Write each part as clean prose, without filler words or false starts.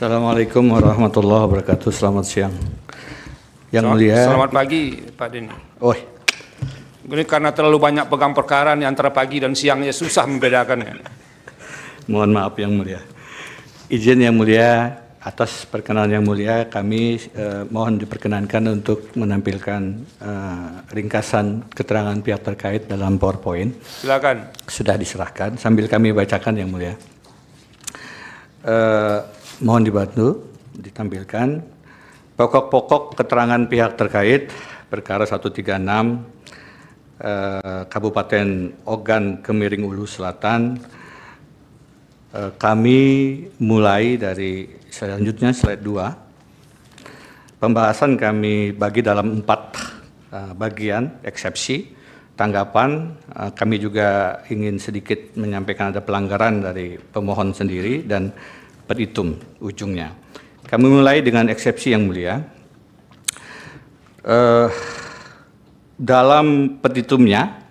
Assalamualaikum warahmatullahi wabarakatuh. Selamat siang. Yang mulia. Selamat pagi, Pak Denny. Oh, Ini karena terlalu banyak pegang perkara nih antara pagi dan siangnya susah membedakannya. mohon maaf yang mulia. Izin yang mulia, atas perkenalan yang mulia, kami mohon diperkenankan untuk menampilkan ringkasan keterangan pihak terkait dalam PowerPoint. Silakan. Sudah diserahkan, sambil kami bacakan yang mulia. Mohon dibantu ditampilkan pokok-pokok keterangan pihak terkait perkara 136 Kabupaten Ogan Kemiring Ulu Selatan. Kami mulai dari selanjutnya slide 2. Pembahasan kami bagi dalam 4 bagian eksepsi. Tanggapan, kami juga ingin sedikit menyampaikan ada pelanggaran dari pemohon sendiri dan petitum ujungnya. Kami mulai dengan eksepsi yang mulia. Dalam petitumnya,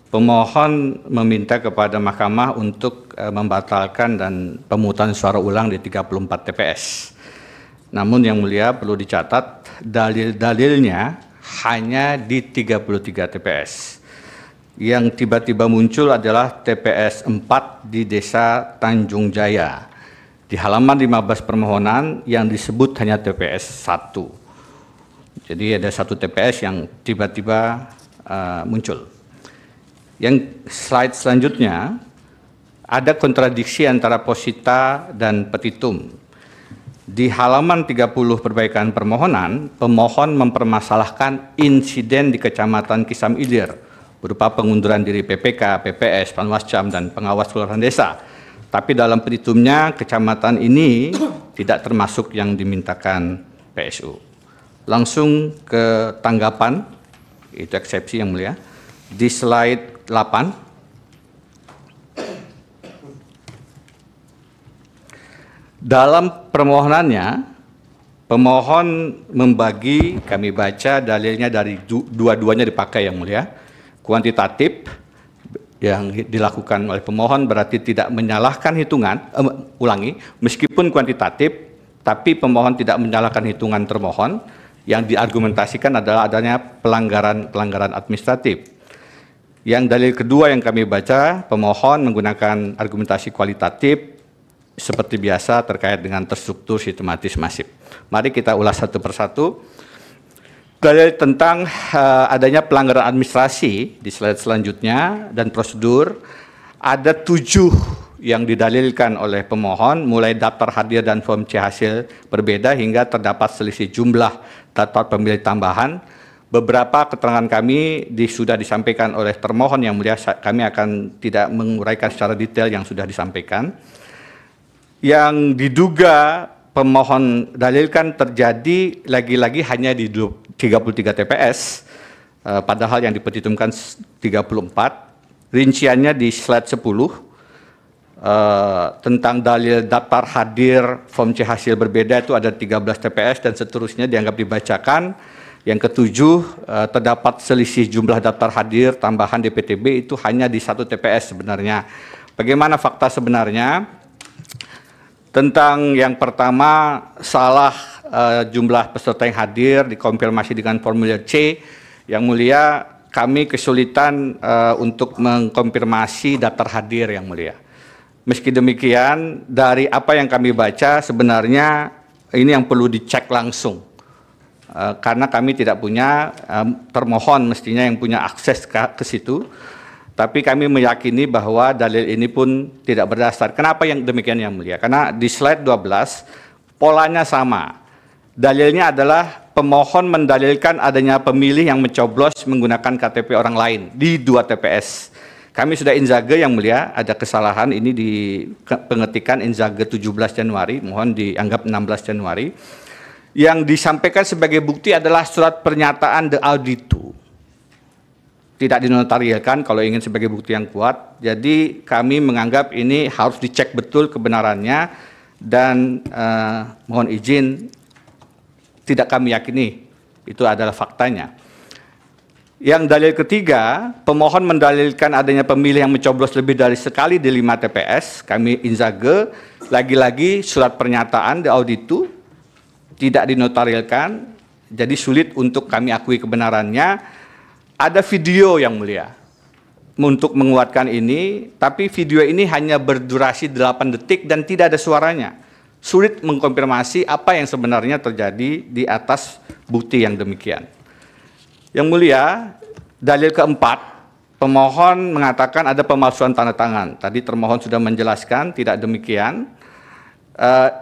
pemohon meminta kepada Mahkamah untuk membatalkan dan pemungutan suara ulang di 34 TPS. Namun yang mulia perlu dicatat, dalil-dalilnya hanya di 33 TPS. Yang tiba-tiba muncul adalah TPS 4 di Desa Tanjung Jaya. Di halaman 15 permohonan yang disebut hanya TPS 1. Jadi ada satu TPS yang tiba-tiba muncul. Yang slide selanjutnya, ada kontradiksi antara posita dan petitum. Di halaman 30 perbaikan permohonan, pemohon mempermasalahkan insiden di Kecamatan Kisam Ilir berupa pengunduran diri PPK, PPS, Panwascam, dan pengawas kelurahan desa. Tapi dalam petitumnya, kecamatan ini tidak termasuk yang dimintakan PSU. Langsung ke tanggapan, itu eksepsi yang mulia. Di slide 8, dalam permohonannya, pemohon membagi, kami baca dalilnya dari dua-duanya dipakai yang mulia. Kuantitatif yang dilakukan oleh pemohon berarti tidak menyalahkan hitungan, meskipun kuantitatif, tapi pemohon tidak menyalahkan hitungan termohon. Yang diargumentasikan adalah adanya pelanggaran administratif. Yang dalil kedua yang kami baca, pemohon menggunakan argumentasi kualitatif seperti biasa terkait dengan terstruktur sistematis masif. Mari kita ulas satu persatu. Dalil tentang adanya pelanggaran administrasi di slide selanjutnya dan prosedur, ada 7 yang didalilkan oleh pemohon, mulai daftar hadir dan form C hasil berbeda hingga terdapat selisih jumlah daftar pemilih tambahan. Beberapa keterangan kami sudah disampaikan oleh termohon yang mulia, kami akan tidak menguraikan secara detail yang sudah disampaikan. Yang diduga pemohon dalilkan terjadi lagi-lagi hanya di 33 TPS, padahal yang dipetitumkan 34. Rinciannya di slide 10, tentang dalil daftar hadir form C hasil berbeda itu ada 13 TPS dan seterusnya dianggap dibacakan. Yang ketujuh, terdapat selisih jumlah daftar hadir tambahan DPTB itu hanya di 1 TPS sebenarnya. Bagaimana fakta sebenarnya? Tentang yang pertama, salah jumlah peserta yang hadir dikonfirmasi dengan formulir C. Yang mulia, kami kesulitan untuk mengkonfirmasi daftar hadir yang mulia. Meski demikian, dari apa yang kami baca sebenarnya ini yang perlu dicek langsung. Karena kami tidak punya, termohon mestinya yang punya akses ke situ. Tapi kami meyakini bahwa dalil ini pun tidak berdasar. Kenapa yang demikian yang mulia? Karena di slide 12, polanya sama. Dalilnya adalah pemohon mendalilkan adanya pemilih yang mencoblos menggunakan KTP orang lain di 2 TPS. Kami sudah inzage yang mulia, ada kesalahan ini di pengetikan inzage 17 Januari, mohon dianggap 16 Januari. Yang disampaikan sebagai bukti adalah surat pernyataan de auditu. Tidak dinotarilkan kalau ingin sebagai bukti yang kuat. Jadi kami menganggap ini harus dicek betul kebenarannya dan mohon izin tidak kami yakini itu adalah faktanya. Yang dalil ketiga, pemohon mendalilkan adanya pemilih yang mencoblos lebih dari sekali di 5 TPS. Kami inzage, lagi-lagi surat pernyataan di auditu tidak dinotarilkan, jadi sulit untuk kami akui kebenarannya. Ada video yang mulia untuk menguatkan ini, tapi video ini hanya berdurasi 8 detik dan tidak ada suaranya. Sulit mengkonfirmasi apa yang sebenarnya terjadi di atas bukti yang demikian. Yang mulia, dalil keempat, pemohon mengatakan ada pemalsuan tanda tangan. Tadi termohon sudah menjelaskan, tidak demikian.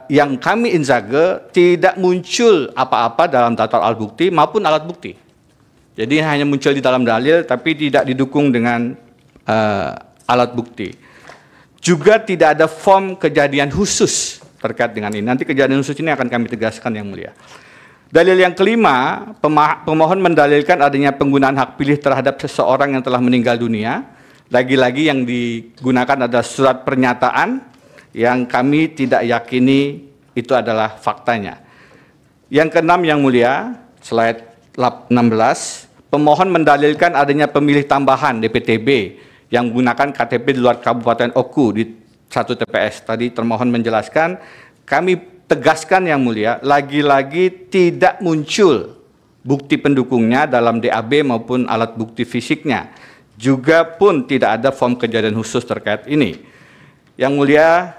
Yang kami inzage tidak muncul apa-apa dalam daftar alat bukti maupun alat bukti. Jadi hanya muncul di dalam dalil, tapi tidak didukung dengan alat bukti. Juga tidak ada form kejadian khusus terkait dengan ini. Nanti kejadian khusus ini akan kami tegaskan yang mulia. Dalil yang kelima, pemohon mendalilkan adanya penggunaan hak pilih terhadap seseorang yang telah meninggal dunia. Lagi-lagi yang digunakan adalah surat pernyataan yang kami tidak yakini itu adalah faktanya. Yang keenam yang mulia, slide 16, pemohon mendalilkan adanya pemilih tambahan DPTB yang menggunakan KTP di luar Kabupaten Oku di 1 TPS. Tadi termohon menjelaskan, kami tegaskan yang mulia, lagi-lagi tidak muncul bukti pendukungnya dalam DAB maupun alat bukti fisiknya. Juga pun tidak ada form kejadian khusus terkait ini. Yang mulia,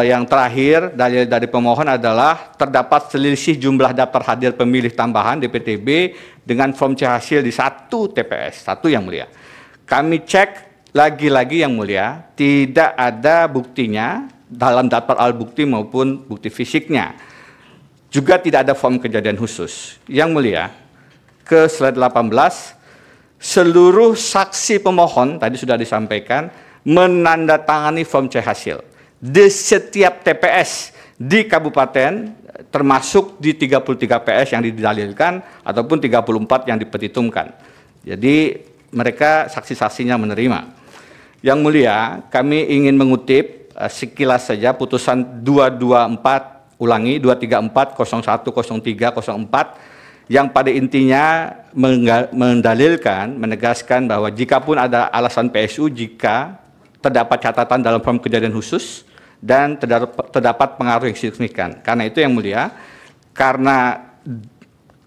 yang terakhir, dalil dari pemohon adalah terdapat selisih jumlah daftar hadir pemilih tambahan DPTB dengan form C hasil di 1 TPS, 1 yang mulia. Kami cek lagi-lagi yang mulia, tidak ada buktinya dalam daftar alat bukti maupun bukti fisiknya. Juga tidak ada form kejadian khusus. Yang mulia, ke slide 18, seluruh saksi pemohon, tadi sudah disampaikan, menandatangani form C hasil. Di setiap TPS di kabupaten, termasuk di 33 PS yang didalilkan, ataupun 34 yang dipetitungkan. Jadi mereka saksi-saksinya menerima. Yang mulia, kami ingin mengutip sekilas saja putusan 234, ulangi 234 01 03 04 yang pada intinya mendalilkan, menegaskan bahwa jikapun ada alasan PSU jika terdapat catatan dalam form kejadian khusus dan terdapat pengaruh yang signifikan. Karena itu yang mulia, karena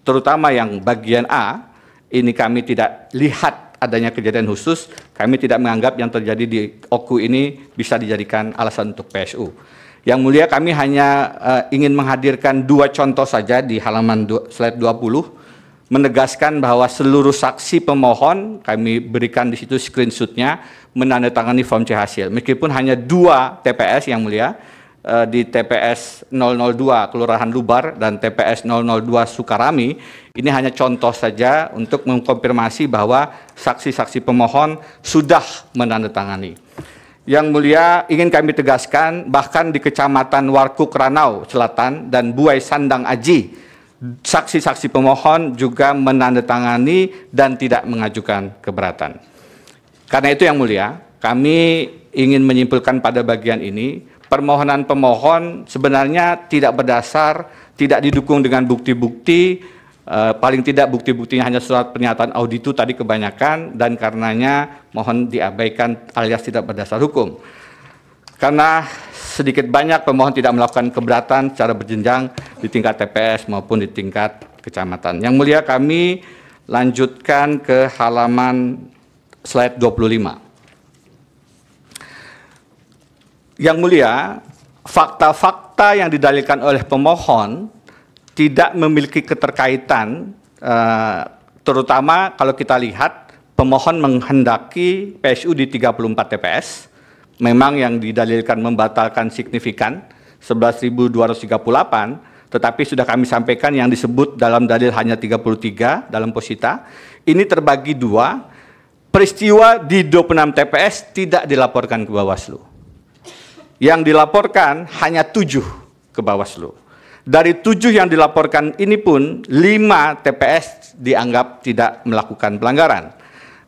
terutama yang bagian A, ini kami tidak lihat adanya kejadian khusus, kami tidak menganggap yang terjadi di Oku ini bisa dijadikan alasan untuk PSU. Yang mulia, kami hanya ingin menghadirkan 2 contoh saja di halaman slide 20, menegaskan bahwa seluruh saksi pemohon, kami berikan di situ screenshotnya, menandatangani form C hasil. Meskipun hanya 2 TPS yang mulia, di TPS 002 Kelurahan Lubar dan TPS 002 Sukarami, ini hanya contoh saja untuk mengkonfirmasi bahwa saksi-saksi pemohon sudah menandatangani. Yang mulia, ingin kami tegaskan, bahkan di Kecamatan Warkuk Ranau Selatan dan Buai Sandang Aji, saksi-saksi pemohon juga menandatangani dan tidak mengajukan keberatan. Karena itu yang mulia, kami ingin menyimpulkan pada bagian ini, permohonan pemohon sebenarnya tidak berdasar, tidak didukung dengan bukti-bukti, paling tidak bukti-buktinya hanya surat pernyataan auditu tadi kebanyakan, dan karenanya mohon diabaikan alias tidak berdasar hukum. Karena sedikit banyak pemohon tidak melakukan keberatan secara berjenjang di tingkat TPS maupun di tingkat kecamatan. Yang mulia, kami lanjutkan ke halaman slide 25. Yang mulia, fakta-fakta yang didalilkan oleh pemohon tidak memiliki keterkaitan, terutama kalau kita lihat pemohon menghendaki PSU di 34 TPS, memang yang didalilkan membatalkan signifikan 11.238, tetapi sudah kami sampaikan yang disebut dalam dalil hanya 33 dalam posita. Ini terbagi 2, peristiwa di 26 TPS tidak dilaporkan ke Bawaslu. Yang dilaporkan hanya 7 ke Bawaslu. Dari 7 yang dilaporkan ini pun 5 TPS dianggap tidak melakukan pelanggaran.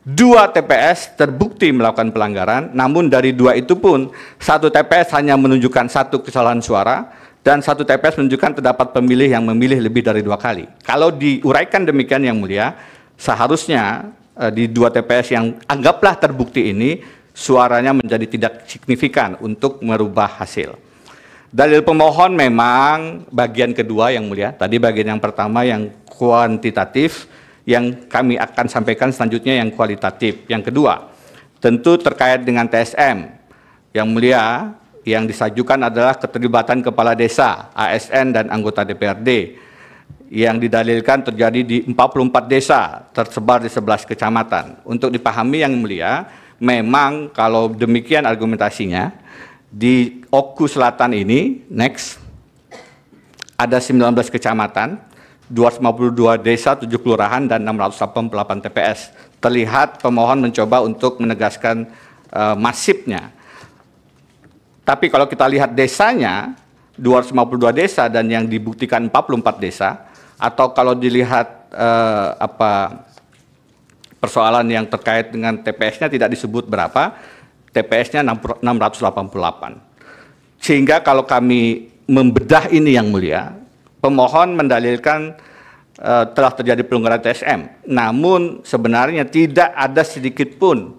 2 TPS terbukti melakukan pelanggaran, namun dari 2 itu pun 1 TPS hanya menunjukkan 1 kesalahan suara dan 1 TPS menunjukkan terdapat pemilih yang memilih lebih dari 2 kali. Kalau diuraikan demikian yang mulia, seharusnya di 2 TPS yang anggaplah terbukti ini suaranya menjadi tidak signifikan untuk merubah hasil. Dalil pemohon memang bagian kedua yang mulia, tadi bagian yang pertama yang kuantitatif, yang kami akan sampaikan selanjutnya yang kualitatif. Yang kedua, tentu terkait dengan TSM. Yang mulia, yang disajukan adalah keterlibatan kepala desa, ASN dan anggota DPRD yang didalilkan terjadi di 44 desa tersebar di 11 kecamatan. Untuk dipahami yang mulia, memang kalau demikian argumentasinya, di Oku Selatan ini, next, ada 19 kecamatan, 252 desa, 7 kelurahan, dan 688 TPS. Terlihat pemohon mencoba untuk menegaskan masifnya. Tapi kalau kita lihat desanya, 252 desa dan yang dibuktikan 44 desa, atau kalau dilihat persoalan yang terkait dengan TPS-nya tidak disebut berapa, TPS-nya 688. Sehingga kalau kami membedah ini yang mulia, pemohon mendalilkan telah terjadi pelanggaran TSM, namun sebenarnya tidak ada sedikit pun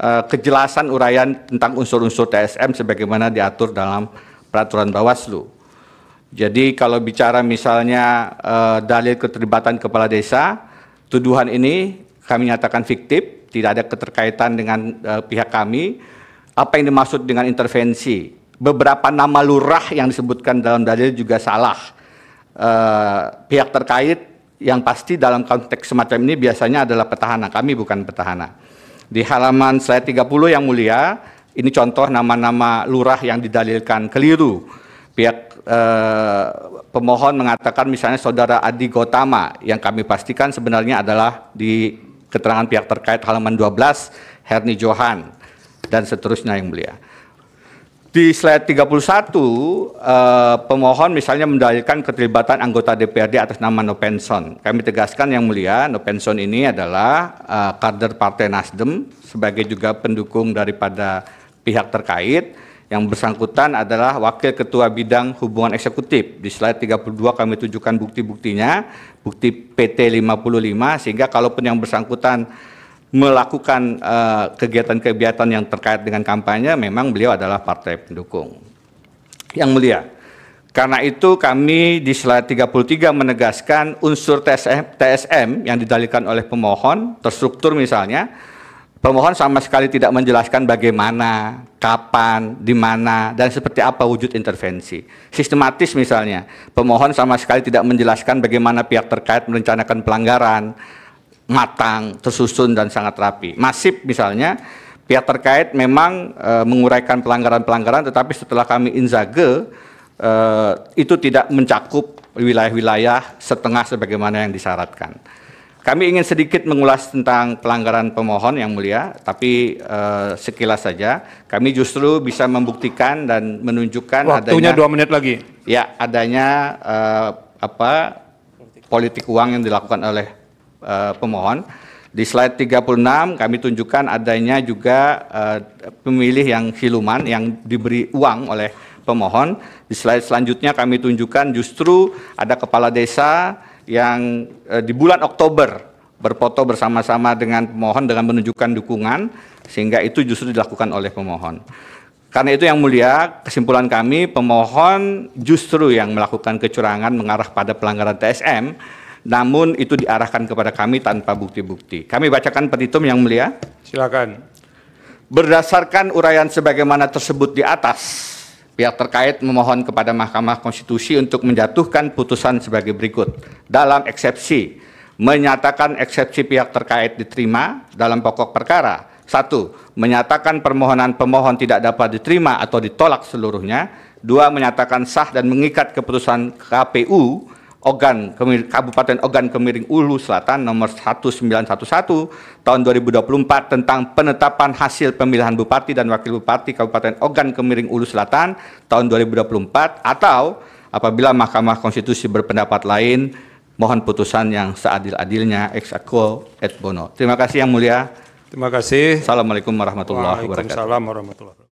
kejelasan uraian tentang unsur-unsur TSM sebagaimana diatur dalam peraturan Bawaslu. Jadi kalau bicara misalnya dalil keterlibatan kepala desa, tuduhan ini kami nyatakan fiktif, tidak ada keterkaitan dengan pihak kami. Apa yang dimaksud dengan intervensi? Beberapa nama lurah yang disebutkan dalam dalil juga salah. Pihak terkait yang pasti dalam konteks semacam ini biasanya adalah petahana, kami bukan petahana. Di halaman slide 30 yang mulia, ini contoh nama-nama lurah yang didalilkan keliru. Pihak pemohon mengatakan misalnya saudara Adi Gotama, yang kami pastikan sebenarnya adalah di keterangan pihak terkait halaman 12, Herni Johan, dan seterusnya yang mulia. Di slide 31, pemohon misalnya mendalilkan keterlibatan anggota DPRD atas nama Nopenson. Kami tegaskan yang mulia, Nopenson ini adalah kader Partai Nasdem, sebagai juga pendukung daripada pihak terkait. Yang bersangkutan adalah Wakil Ketua Bidang Hubungan Eksekutif. Di slide 32 kami tunjukkan bukti-buktinya, bukti PT 55, sehingga kalaupun yang bersangkutan melakukan kegiatan-kegiatan yang terkait dengan kampanye, memang beliau adalah partai pendukung. Yang mulia, karena itu kami di slide 33 menegaskan unsur TSM yang didalilkan oleh pemohon, terstruktur misalnya, pemohon sama sekali tidak menjelaskan bagaimana, kapan, di mana, dan seperti apa wujud intervensi. Sistematis misalnya, pemohon sama sekali tidak menjelaskan bagaimana pihak terkait merencanakan pelanggaran, matang, tersusun, dan sangat rapi. Masif misalnya, pihak terkait memang menguraikan pelanggaran-pelanggaran, tetapi setelah kami inzage, itu tidak mencakup wilayah-wilayah setengah sebagaimana yang disyaratkan. Kami ingin sedikit mengulas tentang pelanggaran pemohon yang mulia, tapi sekilas saja. Kami justru bisa membuktikan dan menunjukkan waktunya adanya 2 menit lagi. Ya, adanya politik uang yang dilakukan oleh pemohon. Di slide 36 kami tunjukkan adanya juga pemilih yang siluman yang diberi uang oleh pemohon. Di slide selanjutnya kami tunjukkan justru ada kepala desa yang di bulan Oktober berfoto bersama-sama dengan pemohon dengan menunjukkan dukungan, sehingga itu justru dilakukan oleh pemohon. Karena itu yang mulia, kesimpulan kami, pemohon justru yang melakukan kecurangan mengarah pada pelanggaran TSM, namun itu diarahkan kepada kami tanpa bukti-bukti. Kami bacakan petitum yang mulia. Silakan. Berdasarkan uraian sebagaimana tersebut di atas, pihak terkait memohon kepada Mahkamah Konstitusi untuk menjatuhkan putusan sebagai berikut. Dalam eksepsi, menyatakan eksepsi pihak terkait diterima dalam pokok perkara. 1. Menyatakan permohonan pemohon tidak dapat diterima atau ditolak seluruhnya. 2. Menyatakan sah dan mengikat keputusan KPU Kabupaten Ogan Kemiring Ulu Selatan nomor 1911 tahun 2024 tentang penetapan hasil pemilihan Bupati dan Wakil Bupati Kabupaten Ogan Kemiring Ulu Selatan tahun 2024, atau apabila Mahkamah Konstitusi berpendapat lain, mohon putusan yang seadil-adilnya ex aequo et bono. Terima kasih yang mulia. Terima kasih. Assalamualaikum warahmatullahi wabarakatuh. Waalaikumsalam warahmatullahi wabarakatuh.